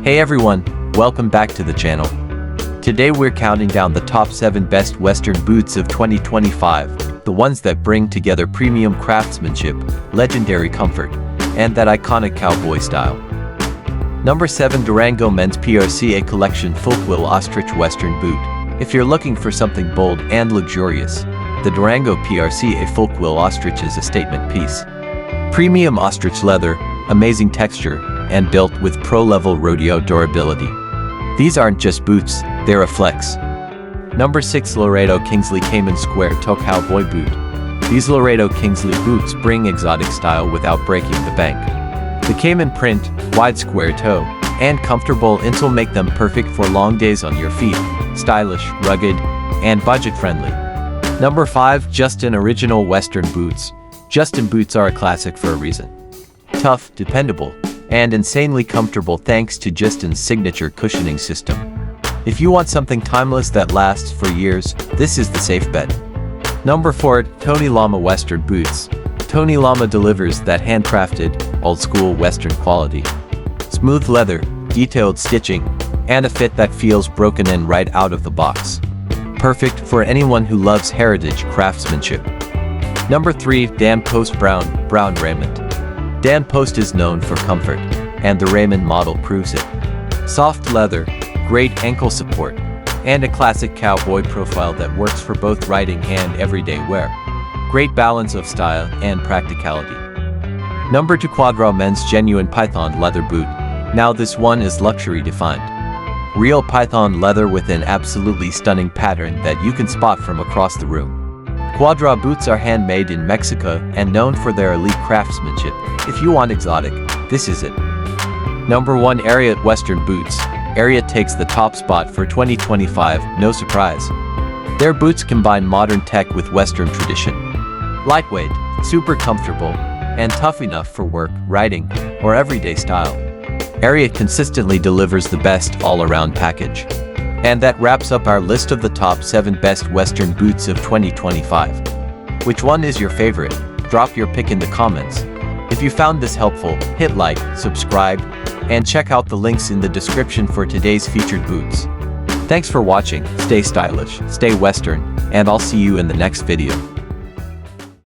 Hey everyone, welcome back to the channel. Today we're counting down the top 7 best Western boots of 2025, the ones that bring together premium craftsmanship, legendary comfort, and that iconic cowboy style. Number 7, Durango Men's PRCA Collection Full-Quill Ostrich Western Boot. If you're looking for something bold and luxurious, the Durango PRCA Full-Quill Ostrich is a statement piece. Premium ostrich leather, amazing texture, and built with pro-level rodeo durability. These aren't just boots, they're a flex. Number 6, Laredo Kingsley Caiman Square Toe Cowboy Boot. These Laredo Kingsley boots bring exotic style without breaking the bank. The Caiman print, wide square toe, and comfortable insole make them perfect for long days on your feet, stylish, rugged, and budget-friendly. Number 5, Justin Original Western Boots. Justin boots are a classic for a reason. Tough, dependable, and insanely comfortable thanks to Justin's signature cushioning system. If you want something timeless that lasts for years, this is the safe bet. Number 4, Tony Lama Western Boots. Tony Lama delivers that handcrafted, old-school Western quality. Smooth leather, detailed stitching, and a fit that feels broken in right out of the box. Perfect for anyone who loves heritage craftsmanship. Number 3, Dan Post Raymond. Dan Post is known for comfort, and the Raymond model proves it. Soft leather, great ankle support, and a classic cowboy profile that works for both riding and everyday wear. Great balance of style and practicality. Number 2, Cuadra Men's Genuine Python Leather Boot. Now this one is luxury defined. Real python leather with an absolutely stunning pattern that you can spot from across the room. Cuadra boots are handmade in Mexico and known for their elite craftsmanship. If you want exotic, this is it. Number 1, Ariat Western Boots. Ariat takes the top spot for 2025, no surprise. Their boots combine modern tech with Western tradition. Lightweight, super comfortable, and tough enough for work, riding, or everyday style. Ariat consistently delivers the best all-around package. And that wraps up our list of the top 7 best Western boots of 2025. Which one is your favorite? Drop your pick in the comments. If you found this helpful, hit like, subscribe, and check out the links in the description for today's featured boots. Thanks for watching, stay stylish, stay Western, and I'll see you in the next video.